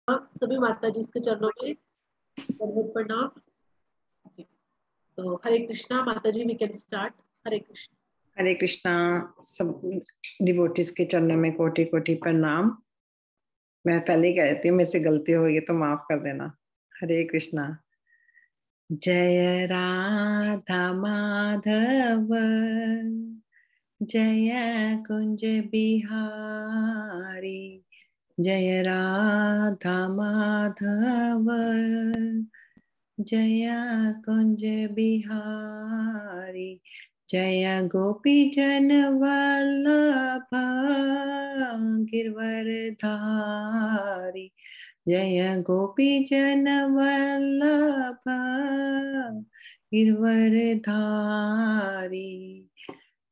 सभी माता जी के चरणों में दंडवत प्रणाम। तो हरे कृष्णा माता जी, वी कैन स्टार्ट। हरे कृष्णा। हरे कृष्णा। सब डिवोटीज के चरणों में कोटि कोटि प्रणाम। मैं पहले ही कहती हूँ, मेरे से गलती होगी तो माफ कर देना। हरे कृष्णा। जय राधा माधव, जय कुंज बिहारी, जय राधा माधव, जय कुंज बिहारी, जय गोपी जन वल्लभ गिरवरधारी, जय गोपी जन वल्लभ गिरवरधारी,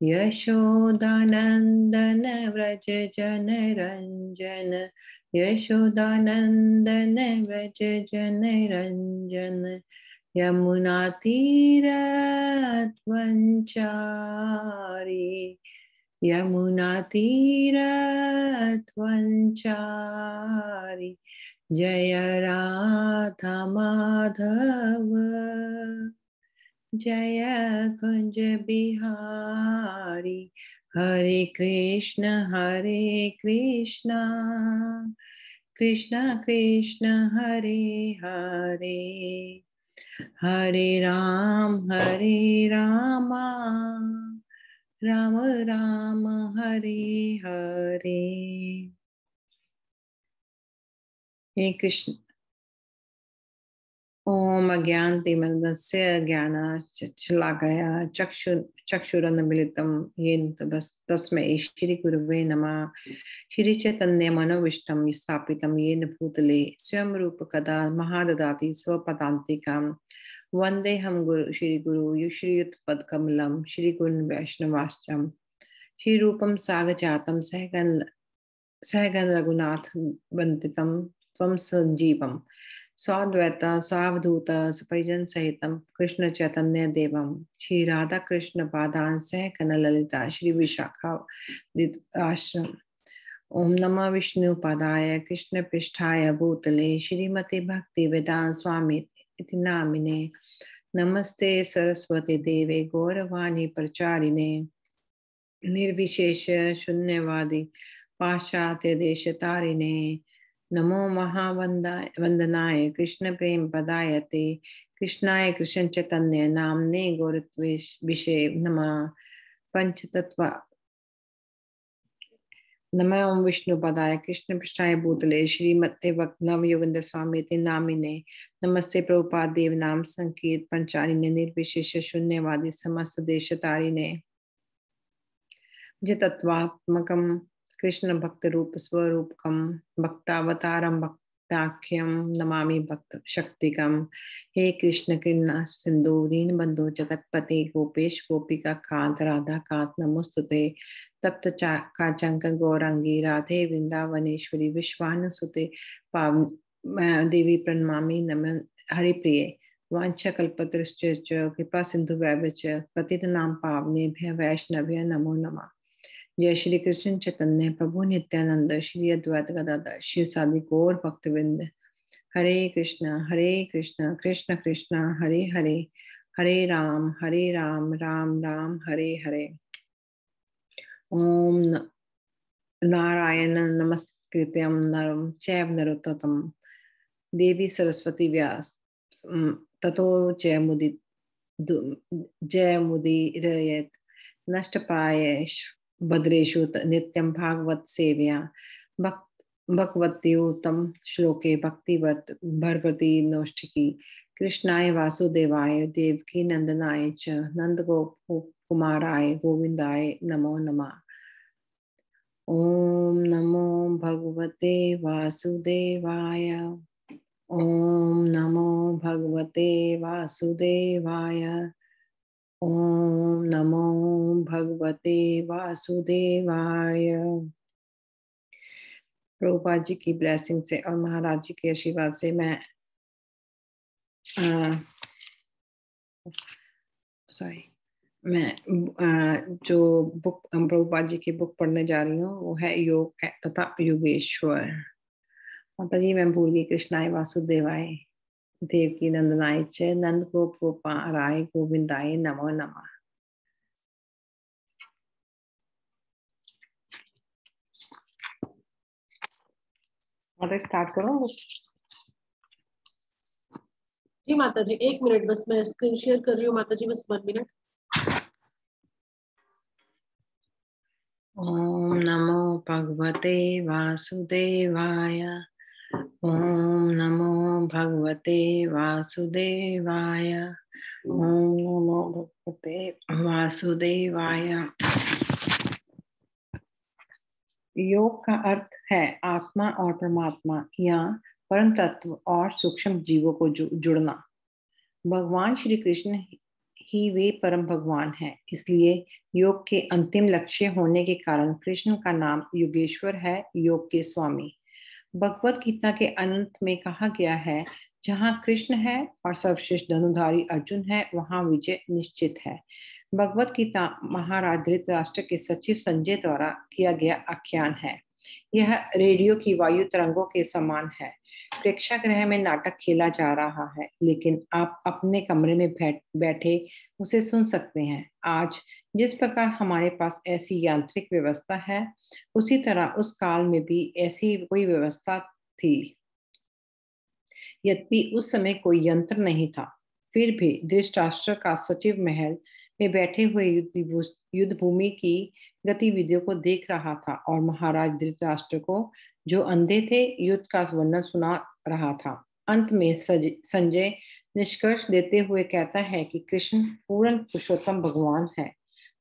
यशोदानंदन व्रज जन रंजन, यशोदानंदन व्रज जन रंजन, यमुना तीरथ वंचारी, यमुना तीरथ वंचारी, जय राधा माधव, जय कुंज बिहारी, हरे कृष्ण कृष्ण कृष्ण हरे हरे, हरे राम राम राम हरे हरे। हे कृष्ण। ओम अज्ञानतिमिरन्दस्य ज्ञानाञ्जनशलाकया चक्षुरुन्मीलितं येन तस्मै श्रीगुरवे नमः। श्रीचैतन्यमनोभीष्टं स्थापितं येन भूतले स्वयं रूप कदा महाददाति स्वपदान्तिकं। वन्देऽहं श्रीगुरु श्रीयुतपदकमलं श्रीगुरुन् वैष्णवांश्च श्रीरूपं साग्रजातं सहगण रघुनाथ वन्दितं त्वं सजीवम् स्वाद्वैता स्वावधूत सपरिजन सहितं कृष्ण चैतन्य देवं श्री राधा कृष्ण पादान सहगण ललिता श्री विशाखा आश्रम। ओम नमः विष्णु पादाय कृष्ण पृष्ठाय भूतले श्रीमती भक्ति वेदांत स्वामी इति नामिने। नमस्ते सरस्वती देवे गौरवाणी प्रचारिणे, निर्विशेष शून्यवादी पाश्चात्य देश तारिणे। नमो वंदनाय कृष्ण प्रेम पदायते कृष्णाय कृष्ण चैतन्य नामने गौरत्वेषे नमः। पंचतत्व नमः ओम विष्णु पदाय कृष्ण पृष्ठाय भूतले श्रीमते भक्त नव योगिंद्र स्वामी नामिने। नमस्ते प्रभुपाद देव नाम संकीर्त पंचारिणे, निर्विशेष शून्यवादी समस्त देश तारिणे। तत्वात्मकं कृष्ण भक्त रूप स्वरूपकं भक्तावतारं भक्ताख्यं नमामि भक्त शक्तिकं। हे कृष्ण कृष्ण सिंधु दीनबंधु जगतपते गोपेश गोपिका कांत राधा कांत नमोस्तुते। तप्त काचंकन गौरांगी राधे वृंदावनेश्वरी विश्वानुसुते देवी प्रणमामि नमः। हरिप्रिय वाञ्छाकल्पतरुश्च कृपा सिंधु वैभच पतितनां पावनेभ्यः वैष्णव्य नमो नमः। जय श्री कृष्ण चैतन्य प्रभु नित्यानंद श्री अद्वैत गदाधर शिव सादि गौर भक्तवृंद। हरे कृष्ण कृष्ण कृष्ण हरे हरे, हरे राम राम राम हरे हरे। ओम नारायण नमस्कृत्यं नरं चैव नरोत्तमं देवी सरस्वती व्यास ततो जयमुदीरयेत् नष्टप्रायेषु भद्रेषु नित्यं भागवत सेवया भगवत्युत्तम श्लोके भगवती नौष्ठिकी। कृष्णाय वासुदेवाय देवकी नंदनाय च नंदगोपकुमाराय गोविंदाय नमो नमः। ओम नमो भगवते वासुदेवाय, ओम नमो भगवते वासुदेवाय, ओम नमो भगवते वासुदेवाय। प्रभुपाद जी की ब्लेसिंग से और महाराज जी के आशीर्वाद से मैं जो बुक प्रभुपाद जी की बुक पढ़ने जा रही हूँ वो है योग तथा योगेश्वर। माता जी मैं भूल गई। कृष्णाय वासुदेवाय देवकी नंदनाय च नंद गोप गोपाराय गोविंदाय नमो नमः। माता स्टार्ट करो। जी माता जी 1 मिनट बस, मैं स्क्रीन शेयर कर रही हूँ माता जी, बस 1 मिनट। ओम नमो भगवते वासुदेवाय। ओम नमो भगवते वासुदेवाय। ओम नमो भगवते वासुदेवाय। योग का अर्थ है आत्मा और परमात्मा या परम तत्व और सूक्ष्म जीवों को जुड़ना। भगवान श्री कृष्ण ही वे परम भगवान हैं, इसलिए योग के अंतिम लक्ष्य होने के कारण कृष्ण का नाम योगेश्वर है, योग के स्वामी। भगवत गीता के अंत में कहा गया है, जहाँ कृष्ण है और सर्वश्रेष्ठ धनुधारी अर्जुन है, वहाँ विजय निश्चित है। भगवत गीता महाराज धृतराष्ट्र के सचिव संजय द्वारा किया गया आख्यान है। यह रेडियो की वायु तरंगों के समान है। प्रेक्षागृह में नाटक खेला जा रहा है, लेकिन आप अपने कमरे में बैठे उसे सुन सकते हैं। आज जिस प्रकार हमारे पास ऐसी यांत्रिक व्यवस्था है, उसी तरह उस काल में भी ऐसी कोई व्यवस्था थी। यद्यपि उस समय कोई यंत्र नहीं था, फिर भी धृतराष्ट्र का सचिव महल में बैठे हुए युद्ध भूमि की गतिविधियों को देख रहा था और महाराज धृतराष्ट्र को, जो अंधे थे, युद्ध का वर्णन सुना रहा था। अंत में संजय निष्कर्ष देते हुए कहता है कि कृष्ण पूर्ण पुरुषोत्तम भगवान है।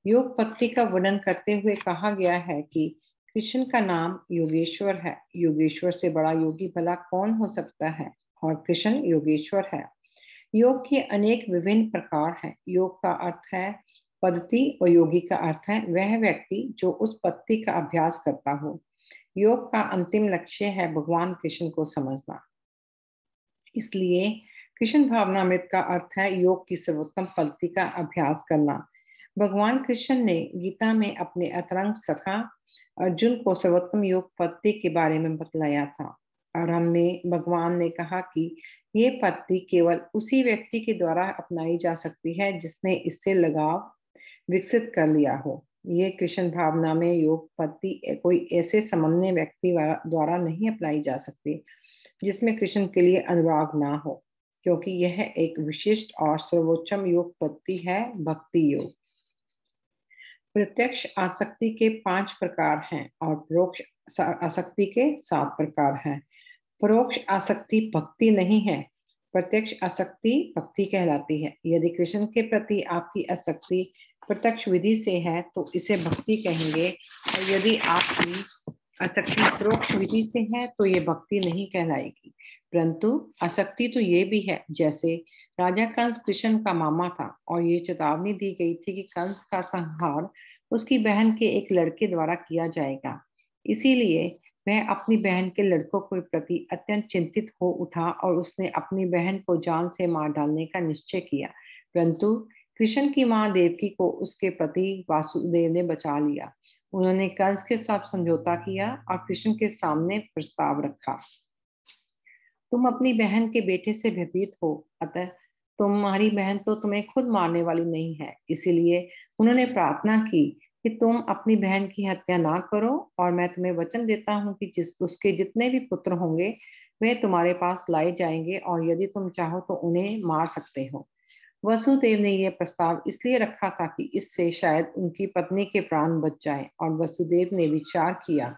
योग पत्ति का वर्णन करते हुए कहा गया है कि कृष्ण का नाम योगेश्वर है। योगेश्वर से बड़ा योगी भला कौन हो सकता है, और कृष्ण योगेश्वर है। योग के अनेक विभिन्न प्रकार हैं। योग का अर्थ है पद्धति और योगी का अर्थ है वह व्यक्ति जो उस पद्धति का अभ्यास करता हो। योग का अंतिम लक्ष्य है भगवान कृष्ण को समझना। इसलिए कृष्ण भावनामृत का अर्थ है योग की सर्वोत्तम पद्धति का अभ्यास करना। भगवान कृष्ण ने गीता में अपने अतरंग सखा अर्जुन को सर्वोत्तम योग पद्धति के बारे में बतलाया था। आरंभ में भगवान ने कहा कि ये पद्धति केवल उसी व्यक्ति के द्वारा अपनाई जा सकती है जिसने इससे लगाव विकसित कर लिया हो। ये कृष्ण भावना में योग पद्धति कोई ऐसे सामान्य व्यक्ति द्वारा नहीं अपनाई जा सकती जिसमें कृष्ण के लिए अनुराग ना हो, क्योंकि यह एक विशिष्ट और सर्वोच्चम योग पद्धति है, भक्ति योग। प्रत्यक्ष आसक्ति के 5 प्रकार हैं और परोक्ष आसक्ति के 7 प्रकार हैं। परोक्ष आसक्ति भक्ति नहीं है, प्रत्यक्ष आसक्ति भक्ति कहलाती है। यदि कृष्ण के प्रति आपकी आसक्ति प्रत्यक्ष विधि से है तो इसे भक्ति कहेंगे, और यदि आपकी आसक्ति परोक्ष विधि से है तो ये भक्ति नहीं कहलाएगी। परंतु आसक्ति तो ये भी है, जैसे राजा कंस कृष्ण का मामा था और ये चेतावनी दी गई थी कि कंस का संहार उसकी बहन के एक लड़के द्वारा किया जाएगा। इसीलिए वह अपनी बहन के लड़कों के प्रति अत्यंत चिंतित हो उठा और उसने अपनी बहन को जान से मार डालने का निश्चय किया। परंतु कृष्ण की मां देवकी को उसके पति वासुदेव ने बचा लिया। उन्होंने कंस के साथ समझौता किया और कृष्ण के सामने प्रस्ताव रखा, तुम अपनी बहन के बेटे से भयभीत हो, अतः तुम्हारी बहन तो तुम्हें खुद मारने वाली नहीं है। इसीलिए उन्होंने प्रार्थना की कि तुम अपनी बहन की हत्या ना करो, और मैं तुम्हें वचन देता हूँ कि उसके जितने भी पुत्र होंगे वे तुम्हारे पास लाए जाएंगे, और यदि तुम चाहो तो उन्हें मार सकते हो। वसुदेव ने यह प्रस्ताव इसलिए रखा था कि इससे शायद उनकी पत्नी के प्राण बच जाएं, और वसुदेव ने विचार किया,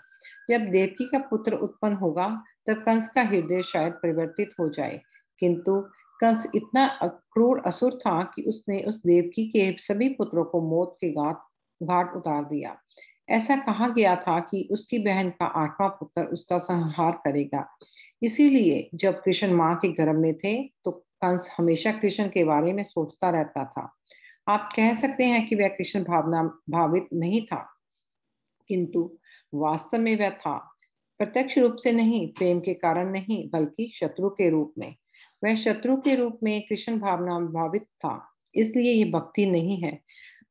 जब देवकी का पुत्र उत्पन्न होगा तब कंस का हृदय शायद परिवर्तित हो जाए। किंतु कंस इतना क्रूर असुर था कि उसने उस देवकी के सभी पुत्रों को मौत के घाट उतार दिया। ऐसा कहा गया था कि उसकी बहन का 8वां पुत्र उसका संहार करेगा। इसीलिए जब कृष्ण मां के गर्भ में थे तो कंस हमेशा कृष्ण के बारे में सोचता रहता था। आप कह सकते हैं कि वह कृष्ण भावना भावित नहीं था, किंतु वास्तव में वह था। प्रत्यक्ष रूप से नहीं, प्रेम के कारण नहीं, बल्कि शत्रु के रूप में। वह शत्रु के रूप में कृष्ण भावना भावित था, इसलिए ये भक्ति नहीं है।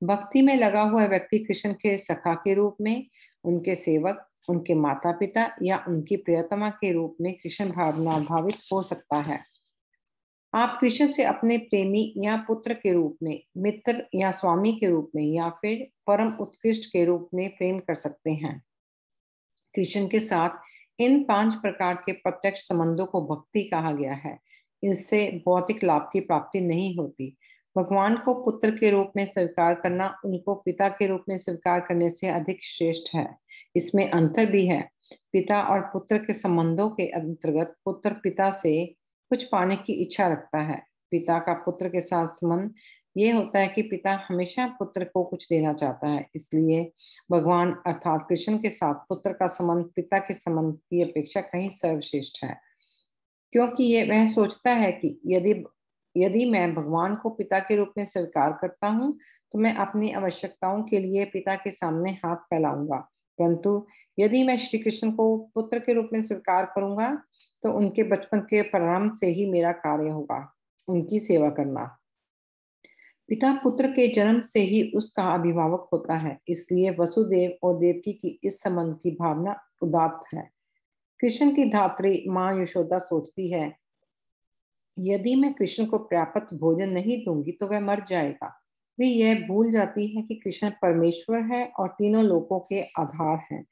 भक्ति में लगा हुआ व्यक्ति कृष्ण के सखा के रूप में, उनके सेवक उनके माता पिता या उनकी प्रियतमा के रूप में कृष्ण भावना भावित हो सकता है। आप कृष्ण से अपने प्रेमी या पुत्र के रूप में, मित्र या स्वामी के रूप में, या फिर परम उत्कृष्ट के रूप में प्रेम कर सकते हैं। कृष्ण के साथ इन 5 प्रकार के प्रत्यक्ष संबंधों को भक्ति कहा गया है। इससे भौतिक लाभ की प्राप्ति नहीं होती। भगवान को पुत्र के रूप में स्वीकार करना उनको पिता के रूप में स्वीकार करने से अधिक श्रेष्ठ है। इसमें अंतर भी है। पिता और पुत्र के संबंधों के अंतर्गत पुत्र पिता से कुछ पाने की इच्छा रखता है। पिता का पुत्र के साथ संबंध ये होता है कि पिता हमेशा पुत्र को कुछ देना चाहता है। इसलिए भगवान अर्थात कृष्ण के साथ पुत्र का संबंध पिता के संबंध की अपेक्षा कहीं सर्वश्रेष्ठ है, क्योंकि ये वह सोचता है कि यदि मैं भगवान को पिता के रूप में स्वीकार करता हूँ तो मैं अपनी आवश्यकताओं के लिए पिता के सामने हाथ फैलाऊंगा, परंतु यदि मैं श्री कृष्ण को पुत्र के रूप में स्वीकार करूंगा तो उनके बचपन के प्रारंभ से ही मेरा कार्य होगा उनकी सेवा करना। पिता पुत्र के जन्म से ही उसका अभिभावक होता है, इसलिए वसुदेव और देवकी की इस संबंध की भावना उदात्त है। कृष्ण की धात्री माँ यशोदा सोचती है, यदि मैं कृष्ण को पर्याप्त भोजन नहीं दूंगी तो वह मर जाएगा। वे यह भूल जाती है कि कृष्ण परमेश्वर है और तीनों लोकों के आधार हैं।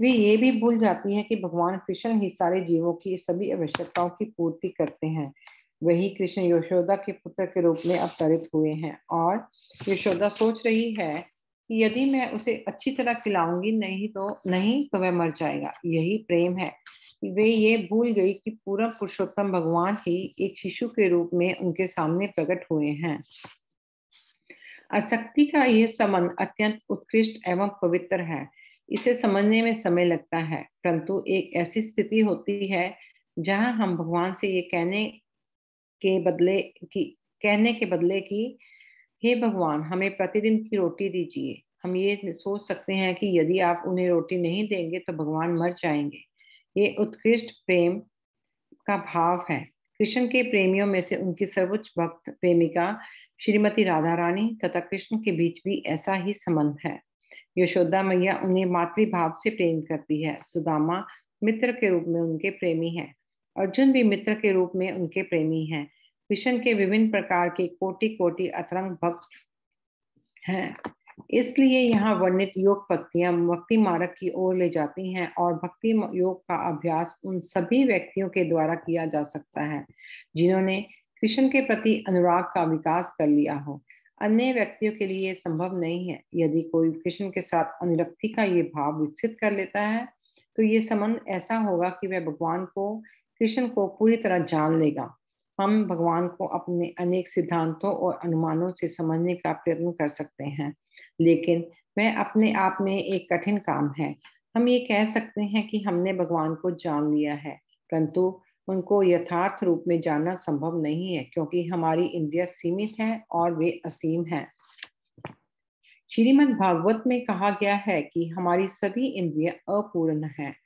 वे ये भी भूल जाती है कि भगवान कृष्ण ही सारे जीवों की सभी आवश्यकताओं की पूर्ति करते हैं। वही कृष्ण यशोदा के पुत्र के रूप में अवतरित हुए हैं और यशोदा सोच रही है कि यदि मैं उसे अच्छी तरह खिलाऊंगी नहीं तो वह मर जाएगा। यही प्रेम है। वे ये भूल गई कि पूरा पुरुषोत्तम भगवान ही एक शिशु के रूप में उनके सामने प्रकट हुए हैं। आसक्ति का यह संबंध अत्यंत उत्कृष्ट एवं पवित्र है। इसे समझने में समय लगता है, परंतु एक ऐसी स्थिति होती है जहां हम भगवान से ये कहने के बदले कि हे भगवान, हमें प्रतिदिन की रोटी दीजिए। हम ये सोच सकते हैं कि यदि आप उन्हें रोटी नहीं देंगे तो भगवान मर जाएंगे। ये उत्कृष्ट प्रेम का भाव है। कृष्ण के प्रेमियों में से उनकी सर्वोच्च भक्त प्रेमिका श्रीमती राधा रानी तथा कृष्ण के बीच भी ऐसा ही संबंध है। यशोदा मैया उन्हें मातृभाव से प्रेम करती है। सुदामा मित्र के रूप में उनके प्रेमी है। अर्जुन भी मित्र के रूप में उनके प्रेमी हैं। कृष्ण के विभिन्न प्रकार के कोटि कोटि अतरंग भक्त हैं। इसलिए यहाँ वर्णित योग पत्तियां भक्ति मार्ग की ओर ले जाती हैं और भक्ति योग का अभ्यास उन सभी व्यक्तियों के द्वारा किया जा सकता है जिन्होंने कृष्ण के प्रति अनुराग का विकास कर लिया हो। अन्य व्यक्तियों के लिए संभव नहीं है। यदि कोई कृष्ण के साथ अनुरक्ति का ये भाव विकसित कर लेता है तो ये संबंध ऐसा होगा कि वह भगवान को कृष्ण को पूरी तरह जान लेगा। हम भगवान को अपने अनेक सिद्धांतों और अनुमानों से समझने का प्रयत्न कर सकते हैं, लेकिन वह अपने आप में एक कठिन काम है। हम ये कह सकते हैं कि हमने भगवान को जान लिया है, परंतु उनको यथार्थ रूप में जानना संभव नहीं है, क्योंकि हमारी इंद्रियां सीमित हैं और वे असीम हैं। श्रीमद् भागवत में कहा गया है कि हमारी सभी इंद्रियां अपूर्ण हैं।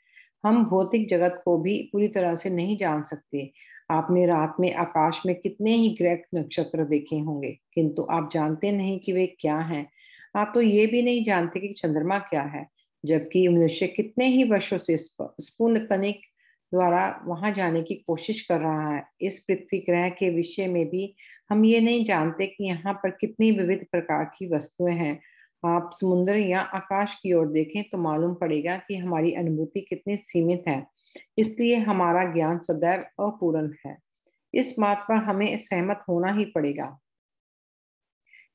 हम भौतिक जगत को भी पूरी तरह से नहीं जान सकते। आपने रात में आकाश में कितने ही ग्रह नक्षत्र देखे होंगे, किंतु आप जानते नहीं कि वे क्या हैं। आप तो ये भी नहीं जानते कि चंद्रमा क्या है, जबकि मनुष्य कितने ही वर्षों से स्पुतनिक द्वारा वहां जाने की कोशिश कर रहा है। इस पृथ्वी ग्रह के विषय में भी हम ये नहीं जानते कि यहाँ पर कितनी विविध प्रकार की वस्तुएं हैं। आप समुद्र या आकाश की ओर देखें तो मालूम पड़ेगा कि हमारी अनुभूति कितनी सीमित है। इसलिए हमारा ज्ञान सदैव अपूर्ण है। इस बात पर हमें सहमत होना ही पड़ेगा।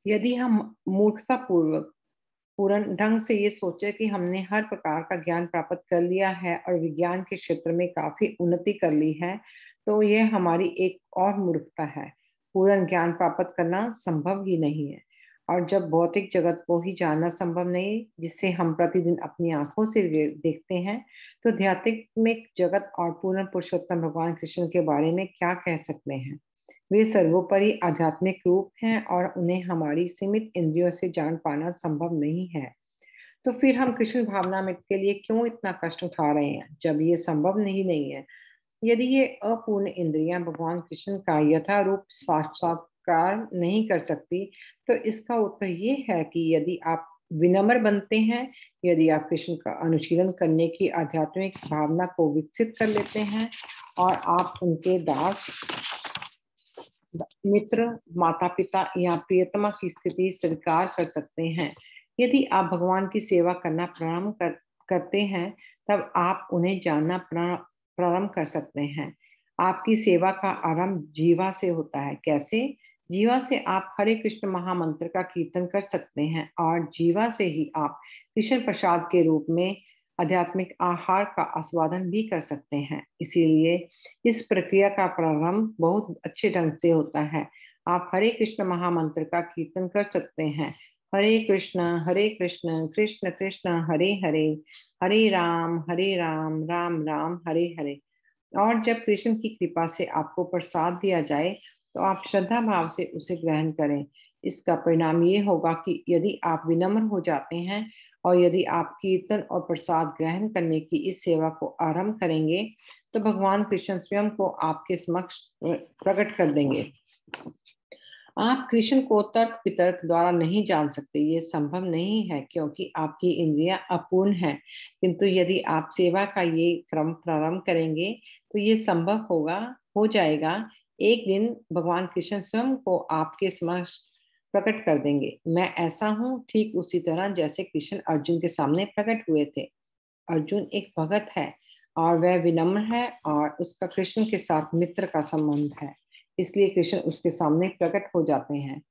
यदि हम मूर्खता पूर्वक पूर्ण ढंग से ये सोचे कि हमने हर प्रकार का ज्ञान प्राप्त कर लिया है और विज्ञान के क्षेत्र में काफी उन्नति कर ली है, तो यह हमारी एक और मूर्खता है। पूर्ण ज्ञान प्राप्त करना संभव ही नहीं है। और जब भौतिक जगत को ही जानना संभव नहीं, जिसे हम प्रतिदिन अपनी आंखों से देखते हैं, तो आध्यात्मिक जगत और पूर्ण पुरुषोत्तम भगवान कृष्ण के बारे में क्या कह सकते हैं। वे सर्वोपरि आध्यात्मिक रूप हैं और उन्हें हमारी सीमित इंद्रियों से जान पाना संभव नहीं है। तो फिर हम कृष्ण भावना में के लिए क्यों इतना कष्ट उठा रहे हैं, जब ये संभव नहीं है। यदि ये अपूर्ण इंद्रियां भगवान कृष्ण का यथारूप साक्षात्कार नहीं कर सकती, तो इसका उत्तर ये है कि यदि आप विनम्र बनते हैं, यदि आप कृष्ण का अनुशीलन करने की आध्यात्मिक भावना को विकसित कर लेते हैं और आप उनके दास, मित्र, माता पिता या प्रियतमा की स्थिति स्वीकार कर सकते हैं। यदि आप भगवान की सेवा करना करते हैं, तब आप उन्हें जानना प्रारंभ कर सकते हैं। आपकी सेवा का आरंभ जीवा से होता है। कैसे? जीवा से आप हरे कृष्ण महामंत्र का कीर्तन कर सकते हैं और जीवा से ही आप कृष्ण प्रसाद के रूप में आध्यात्मिक आहार का आस्वादन भी कर सकते हैं। इसीलिए इस प्रक्रिया का प्रारंभ बहुत अच्छे ढंग से होता है। आप हरे कृष्ण महामंत्र का कीर्तन कर सकते हैं। हरे कृष्ण कृष्ण कृष्ण हरे हरे, हरे राम राम राम हरे हरे। और जब कृष्ण की कृपा से आपको प्रसाद दिया जाए तो आप श्रद्धा भाव से उसे ग्रहण करें। इसका परिणाम ये होगा कि यदि आप विनम्र हो जाते हैं और यदि आप कीर्तन और प्रसाद ग्रहण करने की इस सेवा को आरंभ करेंगे, तो भगवान कृष्ण स्वयं को आपके समक्ष प्रकट कर देंगे। आप कृष्ण को तर्क वितर्क द्वारा नहीं जान सकते, ये संभव नहीं है क्योंकि आपकी इंद्रियां अपूर्ण हैं। किंतु यदि आप सेवा का ये क्रम प्रारंभ करेंगे तो ये संभव हो जाएगा। एक दिन भगवान कृष्ण स्वयं को आपके समक्ष प्रकट कर देंगे। मैं ऐसा हूँ, ठीक उसी तरह जैसे कृष्ण अर्जुन के सामने प्रकट हुए थे। अर्जुन एक भगत है और वह विनम्र है और उसका कृष्ण के साथ मित्र का संबंध है, इसलिए कृष्ण उसके सामने प्रकट हो जाते हैं।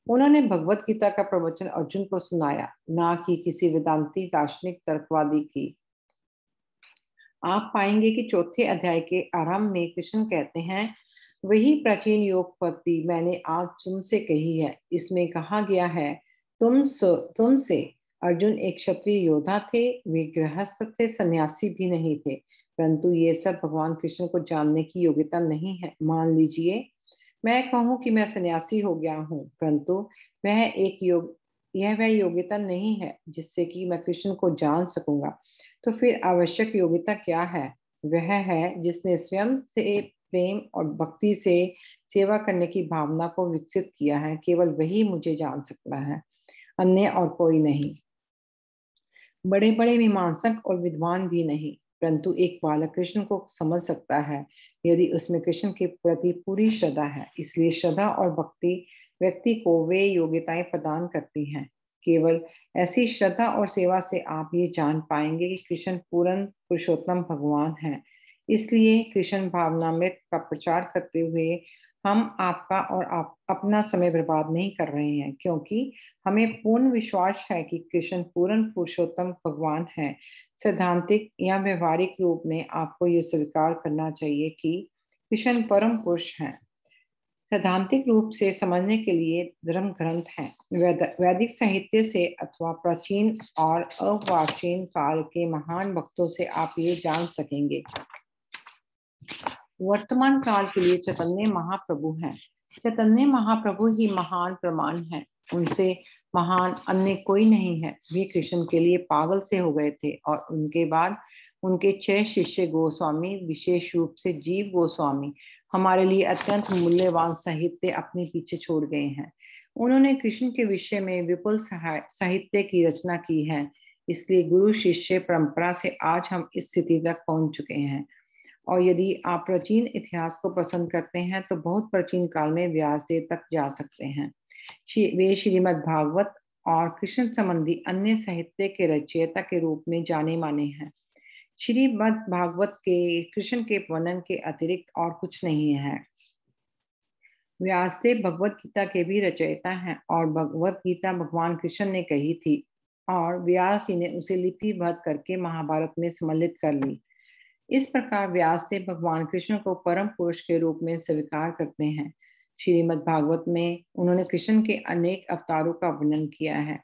उन्होंने भगवत गीता का प्रवचन अर्जुन को सुनाया, ना कि किसी वेदांती दार्शनिक तर्कवादी की। आप पाएंगे कि चौथे अध्याय के आरंभ में कृष्ण कहते हैं, वही प्राचीन योग पद्धति मैंने आज तुमसे कही है। इसमें कहा गया है, तुमसे अर्जुन एक क्षत्रिय योद्धा थे, वे गृहस्थ थे, सन्यासी भी नहीं थे, परंतु ये सब भगवान कृष्ण को जानने की योग्यता नहीं है। मान लीजिए मैं कहूँ कि मैं सन्यासी हो गया हूँ, परंतु यह वह योग्यता नहीं है जिससे कि मैं कृष्ण को जान सकूंगा। तो फिर आवश्यक योग्यता क्या है? वह है जिसने स्वयं से प्रेम और भक्ति से सेवा करने की भावना को विकसित किया है। केवल वही मुझे जान सकता है, अन्य और कोई नहीं। बड़े बड़े मीमांसक और विद्वान भी नहीं, परंतु एक बालक कृष्ण को समझ सकता है यदि उसमें कृष्ण के प्रति पूरी श्रद्धा है। इसलिए श्रद्धा और भक्ति व्यक्ति को वे योग्यताएं प्रदान करती हैं। केवल ऐसी श्रद्धा और सेवा से आप ये जान पाएंगे कि कृष्ण पूर्ण पुरुषोत्तम भगवान है। इसलिए कृष्ण भावनामृत का प्रचार करते हुए हम आपका और आप अपना समय बर्बाद नहीं कर रहे हैं, क्योंकि हमें पूर्ण विश्वास है कि कृष्ण पूर्ण पुरुषोत्तम भगवान है। सैद्धांतिक या व्यवहारिक रूप में आपको ये स्वीकार करना चाहिए कि कृष्ण परम पुरुष हैं। सैद्धांतिक रूप से समझने के लिए धर्म ग्रंथ हैं, वैदिक साहित्य से अथवा प्राचीन और अर्वाचीन काल के महान भक्तों से आप ये जान सकेंगे। वर्तमान काल के लिए चैतन्य महाप्रभु हैं। चैतन्य महाप्रभु ही महान प्रमाण है, उनसे महान अन्य कोई नहीं है। वे कृष्ण के लिए पागल से हो गए थे और उनके बाद उनके 6 शिष्य गोस्वामी, विशेष रूप से जीव गोस्वामी, हमारे लिए अत्यंत मूल्यवान साहित्य अपने पीछे छोड़ गए हैं। उन्होंने कृष्ण के विषय में विपुल साहित्य की रचना की है। इसलिए गुरु शिष्य परंपरा से आज हम इस स्थिति तक पहुंच चुके हैं। और यदि आप प्राचीन इतिहास को पसंद करते हैं तो बहुत प्राचीन काल में व्यासदेव तक जा सकते हैं। वे श्रीमद् भागवत और कृष्ण संबंधी अन्य साहित्य के रचयिता के रूप में जाने माने हैं। श्रीमद् भागवत के कृष्ण के वर्णन के अतिरिक्त और कुछ नहीं है। व्यासदेव भगवत गीता के भी रचयिता हैं और भगवत गीता भगवान कृष्ण ने कही थी और व्यास जी ने उसे लिपिबद्ध करके महाभारत में सम्मिलित कर ली। इस प्रकार व्यासदेव भगवान कृष्ण को परम पुरुष के रूप में स्वीकार करते हैं। श्रीमद् भागवत में उन्होंने कृष्ण के अनेक अवतारों का वर्णन किया है।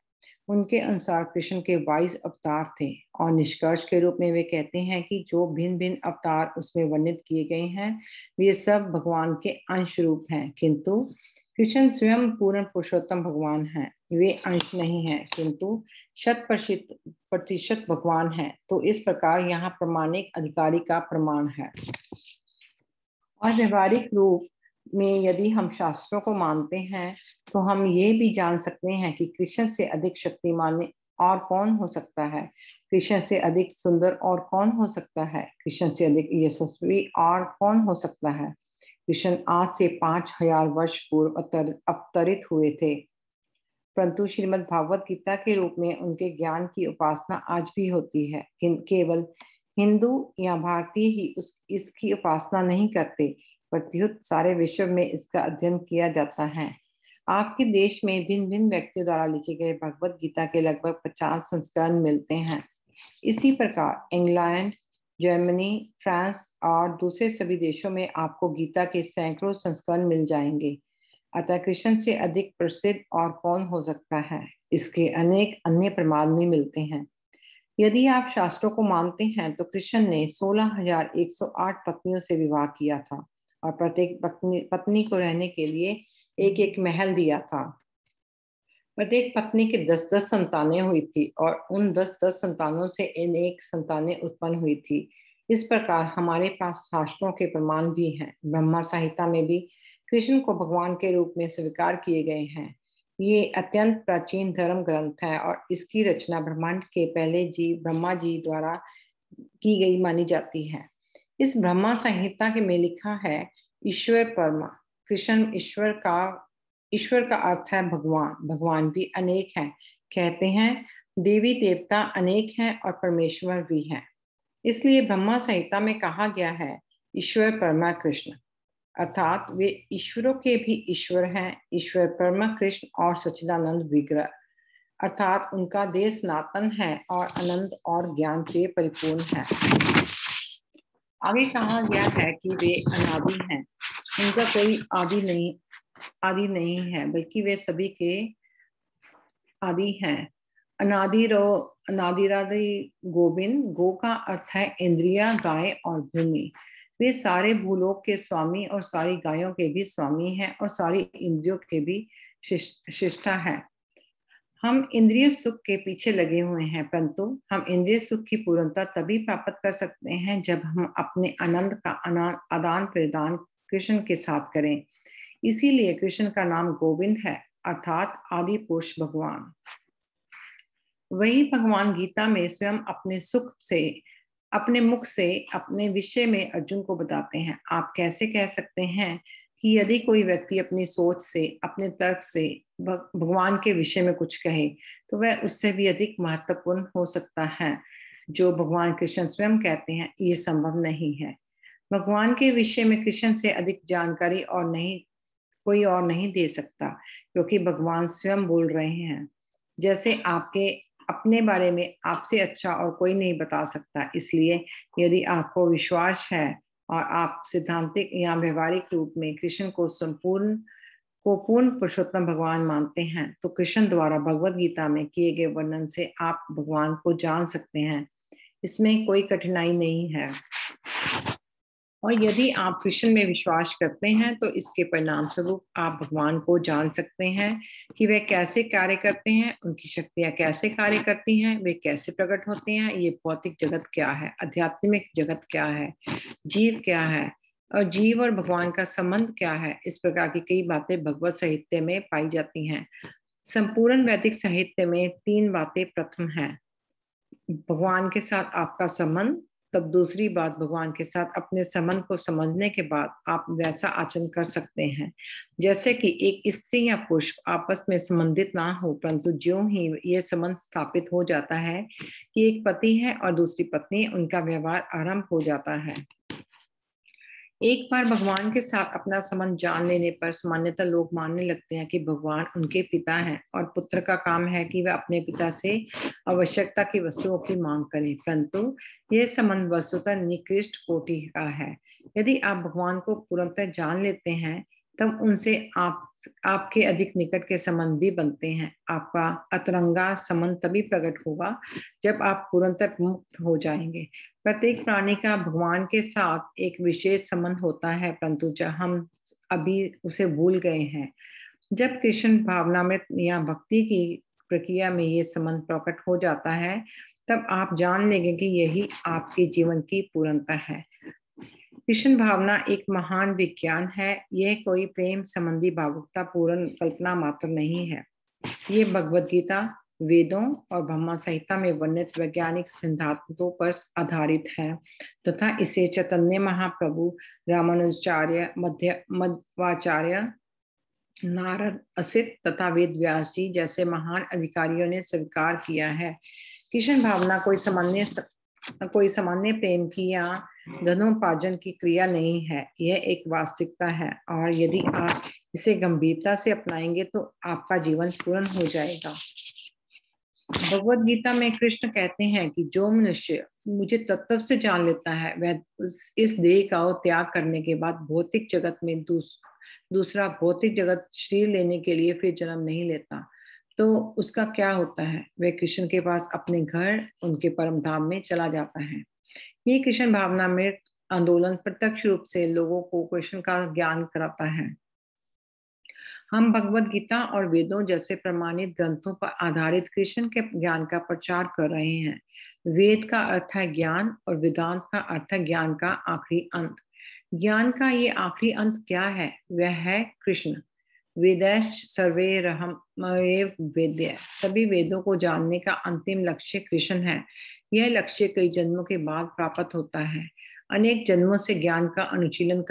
उनके अनुसार कृष्ण के 22 अवतार थे और निष्कर्ष के रूप में वे कहते हैं कि जो भिन्न भिन्न अवतार उसमें वर्णित किए गए हैं वे सब भगवान के अंश रूप हैं, किंतु कृष्ण स्वयं पूर्ण पुरुषोत्तम भगवान हैं। वे अंश नहीं हैं किंतु 100% भगवान है। तो इस प्रकार यहाँ प्रमाणिक अधिकारी का प्रमाण है। और व्यवहारिक रूप में यदि हम शास्त्रों को मानते हैं तो हम ये भी जान सकते हैं कि कृष्ण से अधिक शक्तिमान और कौन हो सकता है? कृष्ण से अधिक सुंदर और कौन हो सकता है? कृष्ण से अधिक यशस्वी और कौन हो सकता है? कृष्ण आज से 5000 वर्ष पूर्व अवतरित हुए थे, परंतु श्रीमद् भागवत गीता के रूप में उनके ज्ञान की उपासना आज भी होती है। केवल हिंदू या भारतीय ही इसकी उपासना नहीं करते, प्रत्युत सारे विश्व में इसका अध्ययन किया जाता है। आपके देश में भिन्न भिन्न व्यक्तियों द्वारा लिखे गए भगवत गीता के लगभग 50 संस्करण मिलते हैं। इसी प्रकार इंग्लैंड, जर्मनी, फ्रांस और दूसरे सभी देशों में आपको गीता के सैकड़ों संस्करण मिल जाएंगे। अतः कृष्ण से अधिक प्रसिद्ध और कौन हो सकता है? इसके अनेक अन्य प्रमाण भी मिलते हैं। यदि आप शास्त्रों को मानते हैं तो कृष्ण ने 16,108 पत्नियों से विवाह किया था और प्रत्येक पत्नी को रहने के लिए एक एक महल दिया था। प्रत्येक पत्नी के 10-10 संतानें हुई थी और उन 10-10 संतानों से अनेक संतानें उत्पन्न हुई थी। इस प्रकार हमारे पास शास्त्रों के प्रमाण भी हैं। ब्रह्मा संहिता में भी कृष्ण को भगवान के रूप में स्वीकार किए गए हैं। ये अत्यंत प्राचीन धर्म ग्रंथ है और इसकी रचना ब्रह्मांड के पहले जीव ब्रह्मा जी द्वारा की गई मानी जाती है। इस ब्रह्मा संहिता के में लिखा है, ईश्वर परमा। कृष्ण ईश्वर का अर्थ है भगवान। भगवान भी अनेक हैं। कहते हैं देवी देवता अनेक हैं और परमेश्वर भी हैं। इसलिए ब्रह्मा संहिता में कहा गया है ईश्वर परमा कृष्ण, अर्थात वे ईश्वरों के भी ईश्वर हैं। ईश्वर परमा कृष्ण और सच्चिदानंद विग्रह, अर्थात उनका देह सनातन है और आनंद और ज्ञान से परिपूर्ण है। आगे कहा गया है कि वे अनादि हैं। उनका कोई आदि नहीं है, बल्कि वे सभी के आदि हैं। अनादिरादि गोविंद। गो का अर्थ है इंद्रिया, गाय और भूमि। वे सारे भूलोक के स्वामी और सारी गायों के भी स्वामी हैं और सारी इंद्रियों के भी शिष्टा है। हम इंद्रिय सुख के पीछे लगे हुए हैं, परंतु हम इंद्रिय सुख की पूर्णता तभी प्राप्त कर सकते हैं जब हम अपने आनंद का आदान प्रदान कृष्ण के साथ करें। इसीलिए कृष्ण का नाम गोविंद है, अर्थात आदि पुरुष भगवान। वही भगवान गीता में स्वयं अपने मुख से अपने विषय में अर्जुन को बताते हैं। आप कैसे कह सकते हैं कि यदि कोई व्यक्ति अपनी सोच से, अपने तर्क से भगवान के विषय में कुछ कहे तो वह उससे भी अधिक महत्वपूर्ण हो सकता है? जो भगवान कृष्ण स्वयं कहते हैं ये संभव नहीं है। भगवान के विषय में कृष्ण से अधिक जानकारी कोई और नहीं दे सकता, क्योंकि भगवान स्वयं बोल रहे हैं। जैसे आपके अपने बारे में आपसे अच्छा और कोई नहीं बता सकता। इसलिए यदि आपको विश्वास है और आप सिद्धांतिक या व्यवहारिक रूप में कृष्ण को पूर्ण पुरुषोत्तम भगवान मानते हैं तो कृष्ण द्वारा भगवत गीता में किए गए वर्णन से आप भगवान को जान सकते हैं। इसमें कोई कठिनाई नहीं है। और यदि आप कृष्ण में विश्वास करते हैं तो इसके परिणाम स्वरूप आप भगवान को जान सकते हैं कि वे कैसे कार्य करते हैं, उनकी शक्तियां कैसे कार्य करती हैं, वे कैसे प्रकट होते हैं, ये भौतिक जगत क्या है, आध्यात्मिक जगत क्या है, जीव क्या है और जीव और भगवान का संबंध क्या है। इस प्रकार की कई बातें भगवत साहित्य में पाई जाती हैं। संपूर्ण वैदिक साहित्य में 3 बातें प्रथम है, भगवान के साथ आपका संबंध, तब दूसरी बात भगवान के साथ अपने संबंध को समझने के बाद आप वैसा आचरण कर सकते हैं जैसे कि एक स्त्री या पुरुष आपस में संबंधित ना हो, परंतु ज्यों ही ये संबंध स्थापित हो जाता है कि एक पति है और दूसरी पत्नी, उनका व्यवहार आरंभ हो जाता है। एक बार भगवान के साथ अपना संबंध जान लेने पर सामान्यतः लोग मानने लगते हैं कि भगवान उनके पिता हैं और पुत्र का काम है कि वह अपने पिता से आवश्यकता की वस्तुओं की मांग करें, परंतु यह संबंध वस्तुतः निकृष्ट कोटि का है। यदि आप भगवान को पूर्णतः जान लेते हैं तब उनसे आपके अधिक निकट के संबंध भी बनते हैं। आपका अतरंगा संबंध तभी प्रकट होगा जब आप पूर्णतः मुक्त हो जाएंगे। प्रत्येक प्राणी का भगवान के साथ एक विशेष संबंध होता है, परंतु जब हम अभी उसे भूल गए हैं। जब कृष्ण भावना में या भक्ति की प्रक्रिया में ये संबंध प्रकट हो जाता है तब आप जान लेंगे कि यही आपके जीवन की पूर्णता है। कृष्ण भावना एक महान विज्ञान है। यह कोई प्रेम संबंधी भावुकता पूर्ण कल्पना मात्र नहीं है। ये भगवत गीता, वेदों और ब्रह्म संहिता में वर्णित वैज्ञानिक सिद्धांतों पर आधारित है तथा इसे चैतन्य महाप्रभु, रामानुजाचार्य, मध्वाचार्य, नारद, असित तथा वेद व्यास जी जैसे महान अधिकारियों ने स्वीकार किया है। कृष्ण भावना कोई सामान्य प्रेम की या धनोपार्जन की क्रिया नहीं है, यह एक वास्तविकता है और यदि आप इसे गंभीरता से अपनाएंगे तो आपका जीवन पूर्ण हो जाएगा। भगवद गीता में कृष्ण कहते हैं कि जो मनुष्य मुझे तत्व से जान लेता है वह इस देह का त्याग करने के बाद भौतिक जगत में दूसरा भौतिक जगत शरीर लेने के लिए फिर जन्म नहीं लेता। तो उसका क्या होता है? वह कृष्ण के पास अपने घर, उनके परम धाम में चला जाता है। ये कृष्ण भावना में आंदोलन प्रत्यक्ष रूप से लोगों को कृष्ण का ज्ञान कराता है। हम भगवद गीता और वेदों जैसे प्रमाणित ग्रंथों पर आधारित कृष्ण के ज्ञान का प्रचार कर रहे हैं। वेद का अर्थ है ज्ञान और वेदांत का अर्थ है ज्ञान का आखिरी अंत। ज्ञान का ये आखिरी अंत क्या है? वह है कृष्ण। वेदैश्च सर्वैरहमेव वेद्य, सभी वेदों को जानने का अंतिम लक्ष्य कृष्ण है। यह लक्ष्य कई जन्मों के बाद प्राप्त होता है। अनेक जन्मों से ज्ञान का अनुशीलन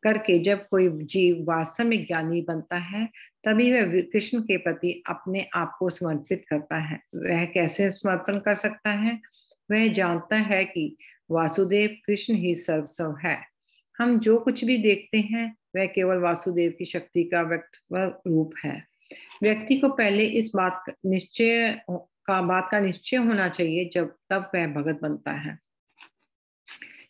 करके जब कोई जीव वास्तव में ज्ञानी बनता है तभी वह कृष्ण के प्रति अपने आप को समर्पित करता है। वह कैसे समर्पण कर सकता है? वह जानता है कि वासुदेव कृष्ण ही सर्वस्व है। हम जो कुछ भी देखते हैं वह केवल वासुदेव की शक्ति का व्यक्त रूप है। व्यक्ति को पहले इस बात का निश्चय होना चाहिए तब वह भगत बनता है।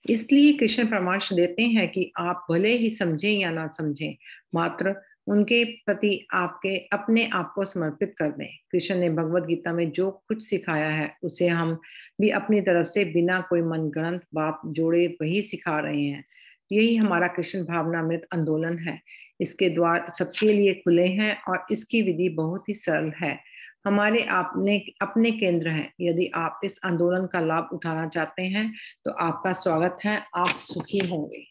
इसलिए कृष्ण परामर्श देते हैं कि आप भले ही समझें या ना समझें, मात्र उनके प्रति आपके अपने आप को समर्पित कर दें। कृष्ण ने भगवद गीता में जो कुछ सिखाया है उसे हम भी अपनी तरफ से बिना कोई मनगढ़ंत बात जोड़े वही सिखा रहे हैं। यही हमारा कृष्ण भावनामृत आंदोलन है। इसके द्वार सबके लिए खुले हैं और इसकी विधि बहुत ही सरल है। हमारे अपने केंद्र हैं। यदि आप इस आंदोलन का लाभ उठाना चाहते हैं तो आपका स्वागत है। आप सुखी होंगे।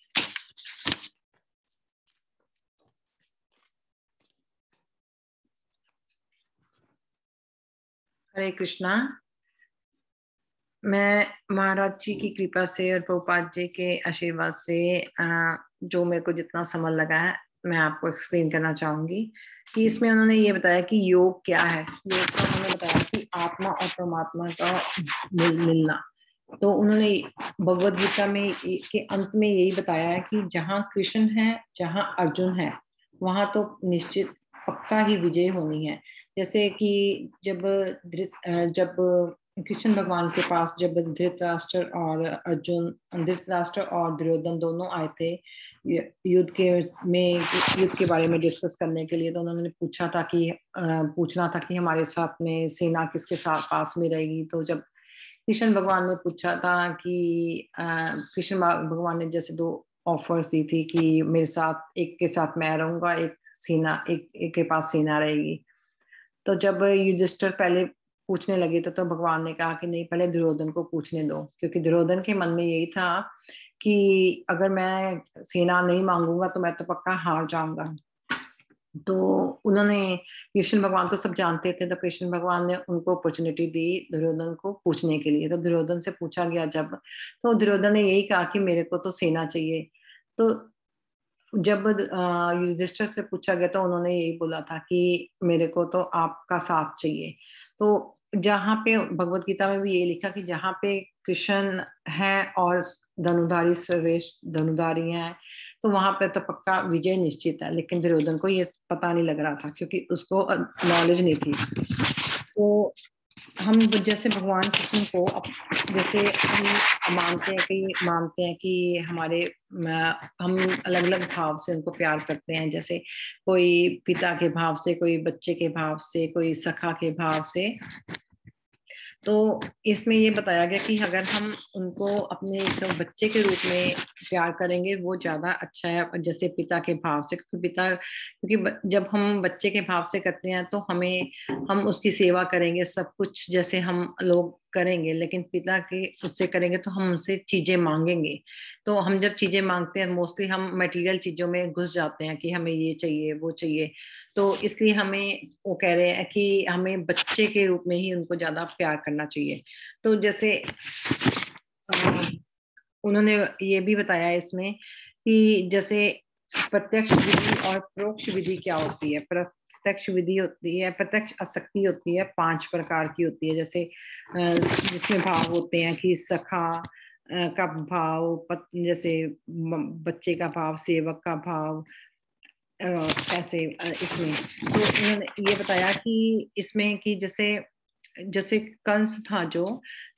हरे कृष्णा। मैं महाराज जी की कृपा से और प्रभुपाद जी के आशीर्वाद से जो मेरे को जितना समझ लगा है मैं आपको एक्सप्लेन करना चाहूंगी कि इसमें उन्होंने ये बताया कि योग क्या है। योग का उन्होंने बताया कि आत्मा और परमात्मा का मिलना। तो उन्होंने भगवद गीता में के अंत में यही बताया है कि जहाँ कृष्ण है, जहाँ अर्जुन है, वहां तो निश्चित पक्का ही विजय होनी है। जैसे कि जब कृष्ण भगवान के पास जब धृतराष्ट्र और दुर्योधन दोनों आए थे युद्ध के बारे में डिस्कस करने के लिए, तो उन्होंने पूछना था कि हमारे साथ में सेना किसके साथ पास में रहेगी। तो जब कृष्ण भगवान ने पूछा था कि कृष्ण भगवान ने जैसे 2 ऑफर्स दी थी कि मेरे साथ एक के साथ मैं रहूंगा, एक के पास सेना रहेगी। तो जब युधिष्ठिर पहले पूछने लगे तो भगवान ने कहा कि नहीं, पहले दुर्योधन को पूछने दो, क्योंकि दुर्योधन के मन में यही था कि अगर मैं सेना नहीं मांगूंगा तो मैं तो पक्का हार जाऊंगा। तो उन्होंने कृष्ण भगवान तो सब जानते थे, तो कृष्ण भगवान ने उनको अपॉर्चुनिटी दी दुर्योधन को पूछने के लिए। तो दुर्योधन से पूछा गया जब, तो दुर्योधन ने यही कहा कि मेरे को तो सेना चाहिए। तो जब युधिष्ठिर से पूछा गया तो उन्होंने यही बोला था कि मेरे को तो आपका साथ चाहिए। तो जहाँ पे भगवत गीता में भी ये लिखा कि जहाँ पे कृष्ण है और धनुधारी श्रेष्ठ धनुधारी हैं तो वहां पे तो पक्का विजय निश्चित है। लेकिन दुर्योधन को ये पता नहीं लग रहा था क्योंकि उसको नॉलेज नहीं थी। तो हम जैसे भगवान कृष्ण को जैसे हम मानते हैं कि हम अलग अलग भाव से उनको प्यार करते हैं। जैसे कोई पिता के भाव से, कोई बच्चे के भाव से, कोई सखा के भाव से। तो इसमें ये बताया गया कि अगर हम उनको अपने तो बच्चे के रूप में प्यार करेंगे वो ज्यादा अच्छा है, जैसे पिता के भाव से। क्योंकि जब हम बच्चे के भाव से करते हैं तो हम उसकी सेवा करेंगे सब कुछ, जैसे हम लोग करेंगे, लेकिन पिता के उससे करेंगे तो हम उनसे चीजें मांगेंगे। तो हम जब चीजें मांगते हैं मोस्टली हम मटेरियल चीजों में घुस जाते हैं कि हमें ये चाहिए वो चाहिए। तो इसलिए हमें वो कह रहे हैं कि हमें बच्चे के रूप में ही उनको ज्यादा प्यार करना चाहिए। तो जैसे उन्होंने ये भी बताया इसमें कि जैसे प्रत्यक्ष विधि और परोक्ष विधि क्या होती है। प्रत्यक्ष विधि होती है, प्रत्यक्ष आसक्ति होती है, 5 प्रकार की होती है। जैसे जिसमें भाव होते हैं कि सखा का भाव, जैसे बच्चे का भाव, सेवक का भाव, ऐसे इसमें। तो उन्होंने ये बताया कि इसमें कि जैसे जैसे कंस था जो,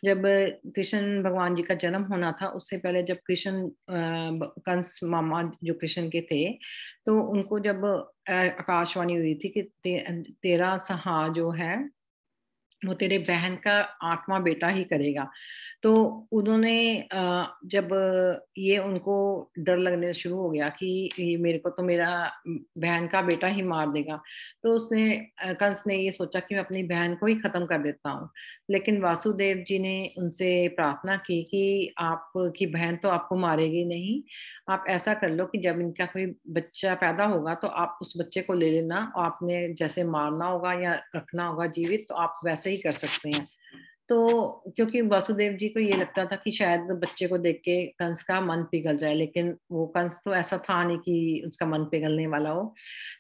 जब कृष्ण भगवान जी का जन्म होना था उससे पहले जब कृष्ण कंस मामा जो कृष्ण के थे, तो उनको जब आकाशवाणी हुई थी कि तेरा सहा जो है वो तेरे बहन का 8वां बेटा ही करेगा। तो उन्होंने जब ये उनको डर लगने शुरू हो गया कि ये मेरे को तो मेरा बहन का बेटा ही मार देगा, तो उसने कंस ने ये सोचा कि मैं अपनी बहन को ही खत्म कर देता हूँ। लेकिन वासुदेव जी ने उनसे प्रार्थना की कि आपकी बहन तो आपको मारेगी नहीं, आप ऐसा कर लो कि जब इनका कोई बच्चा पैदा होगा तो आप उस बच्चे को ले लेना, आपने जैसे मारना होगा या रखना होगा जीवित तो आप वैसे ही कर सकते हैं। तो क्योंकि वासुदेव जी को ये लगता था कि शायद बच्चे को देख के कंस का मन पिघल जाए, लेकिन वो कंस तो ऐसा था नहीं कि उसका मन पिघलने वाला हो।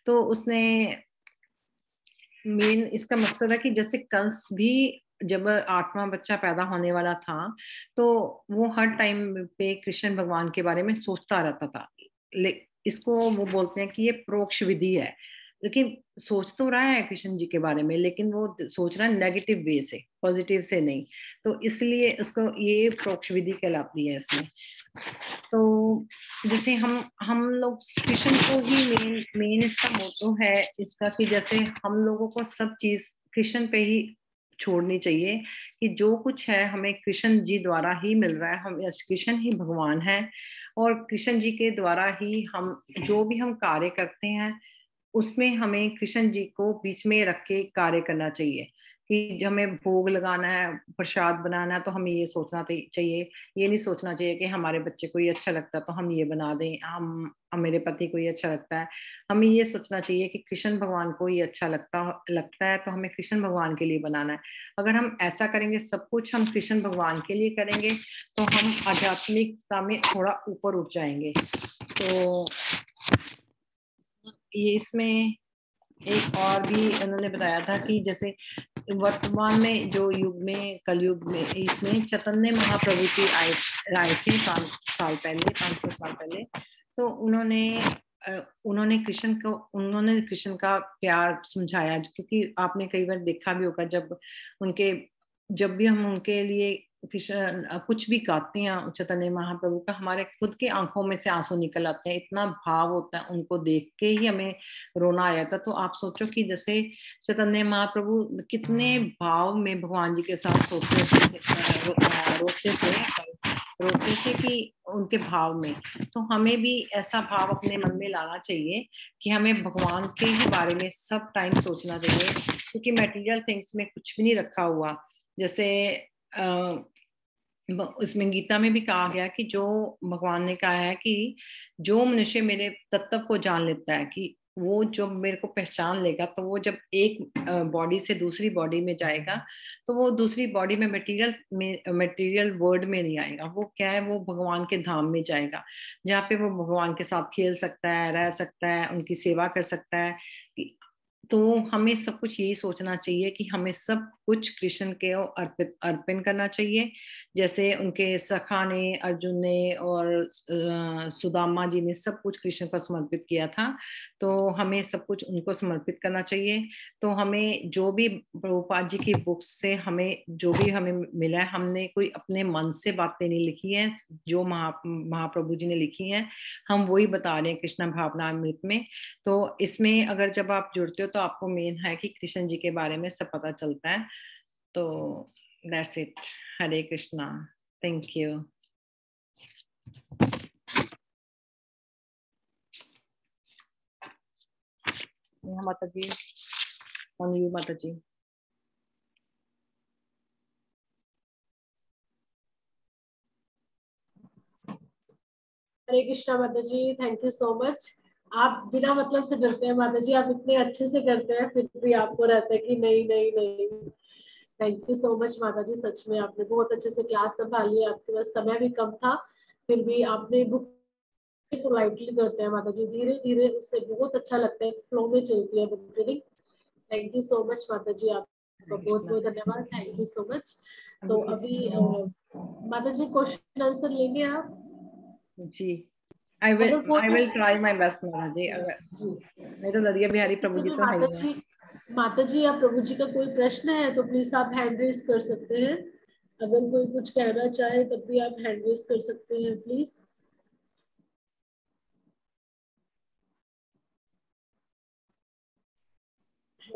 तो उसने मेन इसका मकसद है कि जैसे कंस भी जब 8वां बच्चा पैदा होने वाला था तो वो हर टाइम पे कृष्ण भगवान के बारे में सोचता रहता था। इसको वो बोलते हैं कि ये परोक्ष विधि है, लेकिन सोच तो रहा है कृष्ण जी के बारे में, लेकिन वो सोच रहा है नेगेटिव वे से, पॉजिटिव से नहीं। तो इसलिए उसको ये परोक्ष विधि कहलाती है इसमें। तो जैसे हम लोग कृष्ण को ही मेन मेन इसका मोटो है इसका कि जैसे हम लोगों को सब चीज कृष्ण पे ही छोड़नी चाहिए कि जो कुछ है हमें कृष्ण जी द्वारा ही मिल रहा है। हम कृष्ण ही भगवान है और कृष्ण जी के द्वारा ही हम जो भी हम कार्य करते हैं उसमें हमें कृष्ण जी को बीच में रख के कार्य करना चाहिए। कि हमें भोग लगाना है, प्रसाद बनाना है, तो हमें ये सोचना चाहिए, ये नहीं सोचना चाहिए कि हमारे बच्चे को ये अच्छा लगता है तो हम ये बना दें, हम मेरे पति को ये अच्छा लगता है। हमें ये सोचना चाहिए कि कृष्ण भगवान को ये अच्छा लगता है तो हमें कृष्ण भगवान के लिए बनाना है। अगर हम ऐसा करेंगे, सब कुछ हम कृष्ण भगवान के लिए करेंगे, तो हम आध्यात्मिकता में थोड़ा ऊपर उठ जाएंगे। तो ये इसमें एक और भी उन्होंने बताया था कि जैसे वर्तमान में जो युग में कलयुग में इसमें चैतन्य महाप्रभु जी आए थे साल पहले, 500 साल पहले। तो उन्होंने उन्होंने कृष्ण का प्यार समझाया। क्योंकि आपने कई बार देखा भी होगा जब भी हम उनके लिए कृष्ण कुछ भी गाते हैं चैतन्य महाप्रभु का, हमारे खुद के आंखों में से आंसू निकल आते हैं, इतना भाव होता है उनको देख के ही हमें रोना आया था। तो आप सोचो कि जैसे चैतन्य महाप्रभु कितने भाव में भगवान जी के साथ रोते थे कि उनके भाव में। तो हमें भी ऐसा भाव अपने मन में लाना चाहिए कि हमें भगवान के ही बारे में सब टाइम सोचना चाहिए, क्योंकि मटेरियल थिंग्स में कुछ भी नहीं रखा हुआ। जैसे उसमें गीता में भी कहा गया कि जो भगवान ने कहा है कि जो मनुष्य मेरे तत्व को जान लेता है, कि वो जब मेरे को पहचान लेगा तो वो जब एक बॉडी से दूसरी बॉडी में जाएगा तो वो दूसरी बॉडी में मटेरियल वर्ल्ड में नहीं आएगा। वो क्या है, वो भगवान के धाम में जाएगा, जहाँ पे वो भगवान के साथ खेल सकता है, रह सकता है, उनकी सेवा कर सकता है। तो हमें सब कुछ यही सोचना चाहिए कि हमें सब कुछ कृष्ण के अर्पण करना चाहिए। जैसे उनके सखा ने, अर्जुन ने और सुदामा जी ने सब कुछ कृष्ण को समर्पित किया था, तो हमें सब कुछ उनको समर्पित करना चाहिए। तो हमें जो भी प्रभुपाद जी की बुक्स से हमें जो भी हमें मिला है, हमने कोई अपने मन से बातें नहीं लिखी है, जो महाप्रभु जी ने लिखी है हम वही बता रहे हैं कृष्ण भावनामृत में। तो इसमें अगर जब आप जुड़ते हो तो आपको मेन है कि कृष्ण जी के बारे में सब पता चलता है। तो that's it. Hare Krishna. Thank you. माता जी, ऑन यू माता जी। हरे कृष्णा माता जी, थैंक यू सो मच। आप बिना मतलब से डरते हैं माता जी, आप इतने अच्छे से करते हैं, फिर भी आपको रहता है कि नहीं नहीं नहीं। थैंक यू सो मच माता जी, सच में आपने बहुत अच्छे से क्लास संभाली है। आपके पास समय भी कम था, फिर भी आपने बुक पोलाइटली करते हैं माता जी, धीरे धीरे, उससे बहुत अच्छा लगता है, फ्लो में चलती है book reading. Thank you so much माता जी, आपका बहुत बहुत धन्यवाद, थैंक यू सो मच। तो अभी माता जी क्वेश्चन आंसर लेंगे आप? जी, I will try my best माता जी। अगर नहीं तो ललिया बिहारी प्रभु जी तो है ही है। माता जी या प्रभु जी का कोई प्रश्न है तो प्लीज आप हैंड रेज कर सकते हैं। अगर कोई कुछ कहना चाहे तब भी आप हैंड रेज कर सकते हैं प्लीज।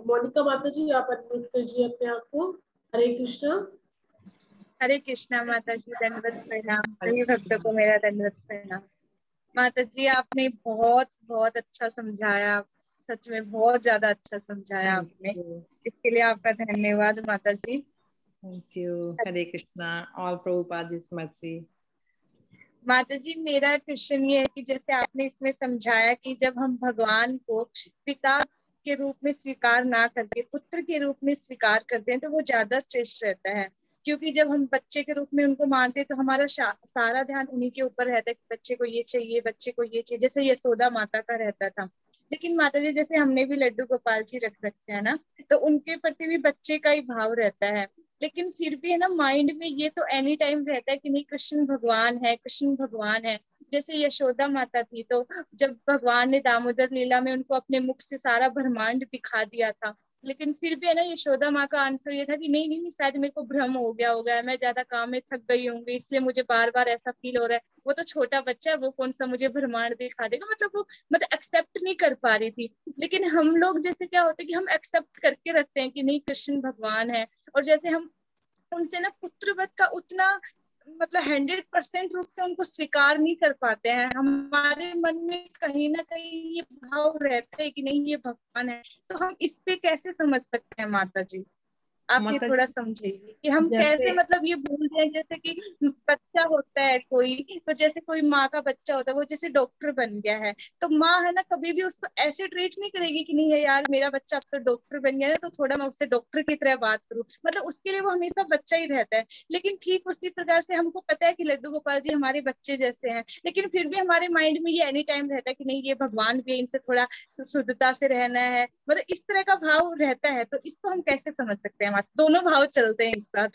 मोनिका माता जी, आप अनम्यूट कीजिए अपने आप को। हरे कृष्णा। हरे कृष्णा माता जी, दंडवत प्रणाम। सभी भक्तों को मेरा दंडवत प्रणाम। माता जी आपने बहुत बहुत अच्छा समझाया, सच में बहुत ज्यादा अच्छा समझाया आपने, इसके लिए आपका धन्यवाद माता जी। Thank you. Hare Krishna. All Prabhupada is mercy. माता जी मेरा क्वेश्चन ये है कि जैसे आपने इसमें समझाया कि जब हम भगवान को पिता के रूप में स्वीकार ना करके पुत्र के रूप में स्वीकार करते हैं तो वो ज्यादा श्रेष्ठ रहता है, क्योंकि जब हम बच्चे के रूप में उनको मानते हैं तो हमारा सारा ध्यान उन्हीं के ऊपर रहता है कि बच्चे को ये चाहिए, बच्चे को ये चाहिए, जैसे यशोदा माता का रहता था। लेकिन माता जी जैसे हमने भी लड्डू गोपाल जी रख रखे हैं ना, तो उनके प्रति भी बच्चे का ही भाव रहता है। लेकिन फिर भी है ना, माइंड में ये तो एनी टाइम रहता है कि नहीं कृष्ण भगवान है, कृष्ण भगवान है। जैसे यशोदा माता थी तो जब भगवान ने दामोदर लीला में उनको अपने मुख से सारा ब्रह्मांड दिखा दिया था, लेकिन फिर भी है ना यशोदा माँ का आंसर ये था कि नहीं नहीं शायद मेरे को भ्रम हो गया होगा, मैं ज्यादा काम में थक गई होंगी इसलिए मुझे बार बार ऐसा फील हो रहा है। वो तो छोटा बच्चा है, वो कौन सा मुझे ब्रह्मांड दिखा देगा, मतलब वो मतलब एक्सेप्ट नहीं कर पा रही थी। लेकिन हम लोग जैसे क्या होता है कि हम एक्सेप्ट करके रखते हैं कि नहीं कृष्ण भगवान है, और जैसे हम उनसे ना पुत्रवत का उतना मतलब 100% रूप से उनको स्वीकार नहीं कर पाते हैं। हमारे मन में कहीं ना कहीं ये भाव रहता है कि नहीं ये भगवान है। तो हम इस पे कैसे समझ सकते हैं माता जी, आप ये माता थोड़ा जी समझाइए कि हम जैसे कैसे मतलब ये भूल जाए। जैसे कि बच्चा होता है कोई, तो जैसे कोई माँ का बच्चा होता है वो जैसे डॉक्टर बन गया है, तो माँ है ना कभी भी उसको ऐसे ट्रीट नहीं करेगी कि नहीं है यार मेरा बच्चा अब तो डॉक्टर बन गया है तो थोड़ा मैं उससे डॉक्टर की तरह बात करूँ, मतलब उसके लिए वो हमेशा बच्चा ही रहता है। लेकिन ठीक उसी प्रकार से हमको पता है कि लड्डू गोपाल जी हमारे बच्चे जैसे हैं, लेकिन फिर भी हमारे माइंड में ये एनी टाइम रहता है कि नहीं ये भगवान भी है, इनसे थोड़ा शुद्धता से रहना है, मतलब इस तरह का भाव रहता है। तो इसको हम कैसे समझ सकते हैं, हमारे दोनों भाव चलते हैं एक साथ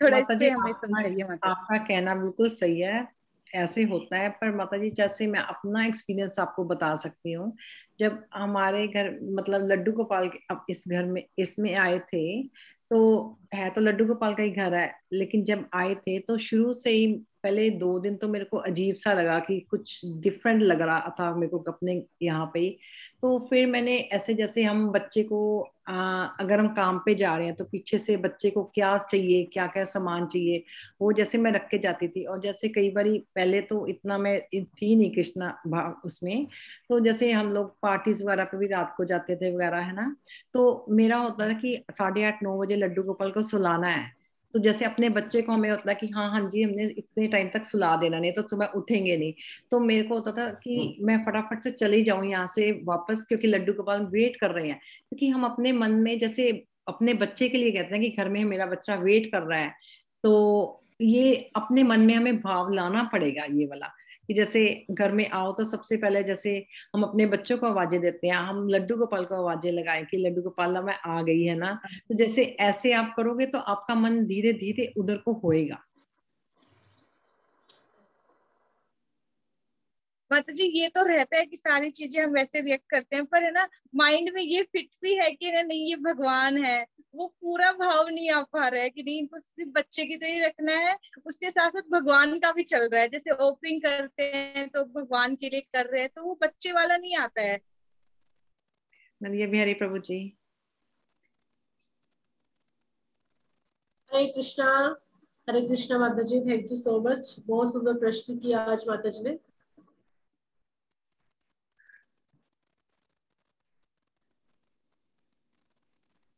थोड़ा इस माता जी पे हमें समझाइए माता जी। आपका कहना बिल्कुल सही है, ऐसे होता है। पर माता जी जैसे मैं अपना एक्सपीरियंस आपको बता सकती हूँ, जब हमारे घर मतलब लड्डू गोपाल अब इस घर में इसमें आए थे, तो है तो लड्डू गोपाल का ही घर है, लेकिन जब आए थे तो शुरू से ही पहले 2 दिन तो मेरे को अजीब सा लगा कि कुछ डिफरेंट लग रहा था मेरे को अपने यहाँ पे ही। तो फिर मैंने ऐसे जैसे हम बच्चे को अगर हम काम पे जा रहे हैं तो पीछे से बच्चे को क्या चाहिए, क्या क्या सामान चाहिए, वो जैसे मैं रख के जाती थी। और जैसे कई बारी पहले तो इतना मैं थी नहीं कृष्णा भाव उसमें, तो जैसे हम लोग पार्टीज वगैरह पे भी रात को जाते थे वगैरह है ना, तो मेरा होता था कि 8:30-9 बजे लड्डू गोपाल को सुलाना है। तो जैसे अपने बच्चे को हमें होता है कि हाँ हाँ जी हमने इतने टाइम तक सुला देना, नहीं तो सुबह उठेंगे नहीं। तो मेरे को होता था कि मैं फटाफट से चली जाऊं यहाँ से वापस, क्योंकि लड्डू गोपाल वेट कर रहे हैं। क्योंकि हम अपने मन में जैसे अपने बच्चे के लिए कहते हैं कि घर में मेरा बच्चा वेट कर रहा है, तो ये अपने मन में हमें भाव लाना पड़ेगा ये वाला, कि जैसे घर में आओ तो सबसे पहले जैसे हम अपने बच्चों को आवाजें देते हैं, हम लड्डू गोपाल को आवाजें लगाए कि लड्डू गोपाल मैं आ गई है ना। तो जैसे ऐसे आप करोगे तो आपका मन धीरे धीरे उधर को होएगा। माता जी ये तो रहता है कि सारी चीजें हम वैसे रिएक्ट करते हैं, पर है ना माइंड में ये फिट भी है कि ना नहीं ये भगवान है, वो पूरा भाव नहीं आ पा रहा है कि नहीं इनको सिर्फ बच्चे की तरह ही रखना है, उसके साथ साथ भगवान का भी चल रहा है। जैसे ओपनिंग करते हैं तो भगवान के लिए कर रहे हैं, तो वो बच्चे वाला नहीं आता है। नंदिया बिहारी प्रभु जी। हरे कृष्णा। हरे कृष्णा माता जी, थैंक यू सो मच, बहुत सुंदर प्रश्न किया आज माता जी ने।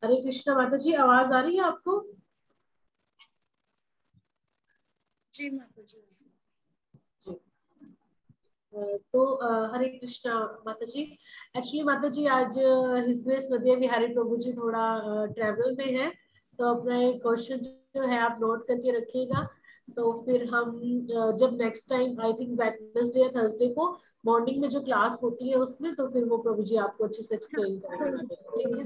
हरे कृष्णा माता जी, आवाज आ रही है आपको? जी माता जी। जी। हरे कृष्णा माता जी। एक्चुअली माता जी आज हिज ग्रेस नदिया विहारी प्रभु जी थोड़ा ट्रेवल में है, तो अपना एक क्वेश्चन जो है आप नोट करके रखिएगा। तो फिर हम जब next time I think Wednesday या थर्सडे को मॉर्निंग में जो क्लास होती है उसमें, तो फिर वो प्रभु जी आपको अच्छे से एक्सप्लेन करेंगे। ठीक है,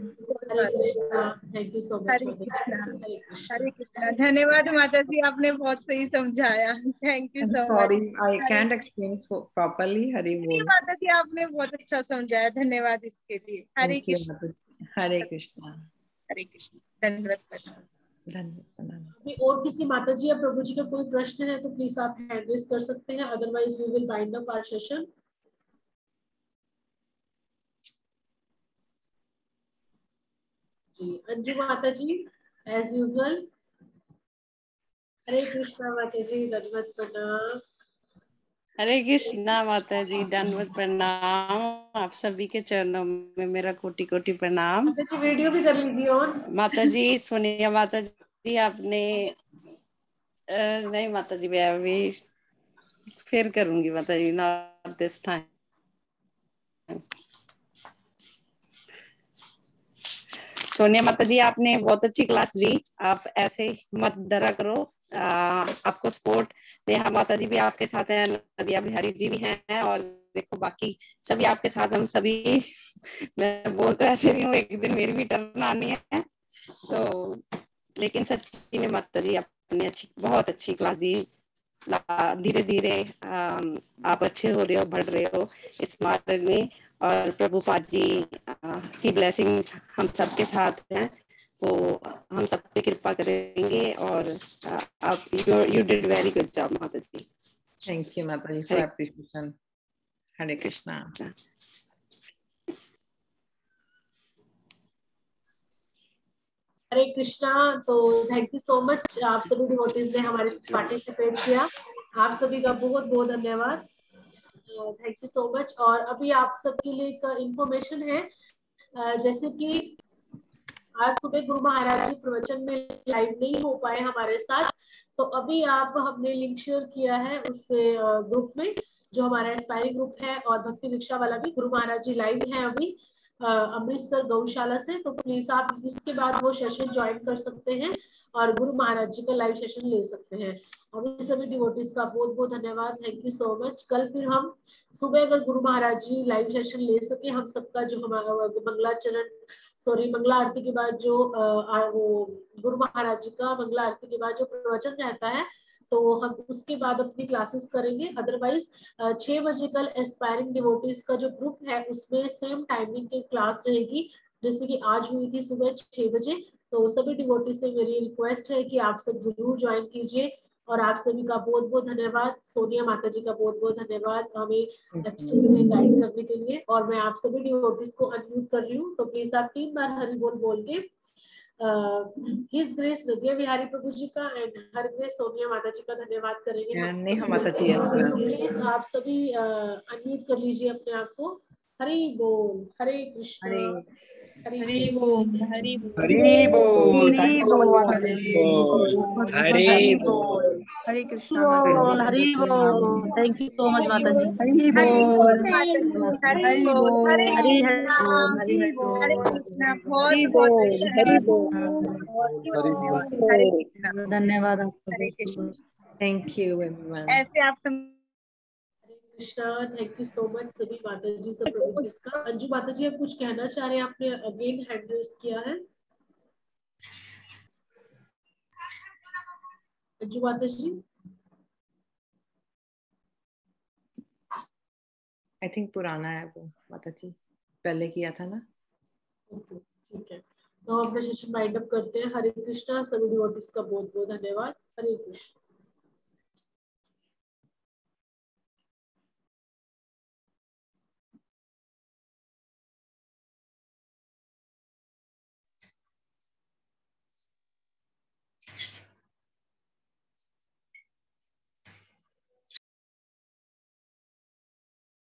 Hare Krishna, thank you so much Hare माता जी। कृष्णा। हरे कृष्णा। हरे कृष्णा, धन्यवाद माता जी, आपने बहुत सही समझाया। Thank you I'm so much. sorry, I can't explain properly. Hari नहीं bol. माता जी, आपने बहुत अच्छा समझाया, धन्यवाद इसके लिए। हरे Thank you, Krishna. Mataji. Hare Krishna. हरे कृष्ण, धन्यवाद। धन्यवाद. अभी और किसी माता जी या प्रभु जी का कोई प्रश्न है तो प्लीज आप हैंड रेज कर सकते हैं, otherwise we will bind up our session. जी अंजू माता जी एज यूजुअल। हरे कृष्णा माता जी, दंडवत प्रणाम। हरे कृष्णा माता जी, दंडवत प्रणाम। आप सभी के चरणों में मेरा कोटि कोटि प्रणाम। माता जी वीडियो भी कर लीजिए ऑन। माता जी सोनिया माता जी, आपने नहीं माता जी, मैं अभी फिर करूंगी माता जी, नॉट दिस टाइम। सोनिया माता जी, आपने बहुत अच्छी क्लास दी, आप ऐसे मत डरा करो, आपको सपोर्ट नेहा माता जी भी आपके साथ हैं, नदिया बिहारी जी भी हैं, और देखो बाकी सभी आपके साथ, हम सभी मैं बोल तो ऐसे भी हूँ, एक दिन मेरी भी टर्न आनी है। तो लेकिन सच्ची में माता जी आपने बहुत अच्छी क्लास दी, धीरे धीरे आप अच्छे हो रहे हो, बढ़ रहे हो इस मार्ग में, और प्रभुपाद जी की ब्लेसिंग्स हम सबके साथ हैं, तो हम सब पे कृपा करेंगे, और आप you did very good job माता जी। Thank you, Mataji, for appreciation. Hare Krishna. हरे कृष्णा। तो थैंक यू सो मच, आप सभी डिवोटीज ने हमारे पार्टिसिपेट किया, आप सभी का बहुत बहुत धन्यवाद। Thank you so much. और अभी आप सबके लिए एक इंफॉर्मेशन है, जैसे कि आज सुबह गुरु महाराज जी प्रवचन में लाइव नहीं हो पाए हमारे साथ, तो अभी आप हमने लिंक शेयर किया है उस पे ग्रुप में, जो हमारा एस्पायरिंग ग्रुप है, और भक्ति भिक्षा वाला भी। गुरु महाराज जी लाइव हैं अभी अमृतसर गौशाला से, तो प्लीज आप इसके बाद वो सेशन ज्वाइन कर सकते हैं और गुरु महाराज जी का लाइव सेशन ले सकते हैं। अभी सभी डिवोटीज का बहुत बहुत धन्यवाद, थैंक यू सो मच। कल फिर हम सुबह अगर गुरु महाराज जी लाइव सेशन ले सके, हम सबका जो हमारा मंगला आरती के बाद जो वो गुरु महाराज जी का मंगला आरती के बाद जो प्रवचन रहता है, तो हम उसके बाद अपनी क्लासेस करेंगे। अदरवाइज 6 बजे कल एस्पायरिंग डिवोटीज का जो ग्रुप है उसमें सेम टाइमिंग की क्लास रहेगी, जैसे कि आज हुई थी सुबह 6 बजे। तो सभी डिवोटीज से मेरी रिक्वेस्ट है कि आप सब जरूर ज्वाइन कीजिए, और आप सभी का बहुत बहुत धन्यवाद। सोनिया माता जी का बहुत बहुत धन्यवाद हमें अच्छे से गाइड करने के लिए। और मैं आप सभी डिवोटीज को अनम्यूट कर रही हूँ, तो प्लीज आप 3 बार हरि बोल बोल के हिज ग्रेस नदिया विहारी प्रभु जी का एंड हर ग्रेस सोनिया माता जी का धन्यवाद करेंगे हम And सब Neha मिलके। Mataji as well. तो प्लीज आप सभी अनम्यूट कर लीजिए अपने आप को। हरि बोल, हरे कृष्णा, Hare हरि बोल, हरि बोल, हरी बोल। थैंक यू सो मच माता जी। हरि बोल। Hare Krishna Mataji. हरि बोल। थैंक यू सो मच माता जी। हरि बोल माता जी, हरि हरि बोल, हरे बोल। हरि कृष्णा, हरि बोल। हरे हरि कृष्णा। बोल। बहुत बहुत धन्यवाद, बहुत हरी बहुत बोल। हरे कृष्णा, धन्यवाद हरे आपका। कृष्णा। Thank you, everyone. ऐसे आप Hare Krishna, thank you so much सभी माता जी सब प्रभु जी का। अंजू माता जी आप कुछ कहना चाह रहे हैं, आपने अगेन हैंड रेज किया है। अंजू माता जी I think पुराना है वो माताजी, पहले किया था ना। ओके ठीक है, तो हम अपना सेशन वाइंड अप करते हैं। हरे कृष्णा, सभी डिवोटीज का बहुत बहुत धन्यवाद। हरे कृष्ण।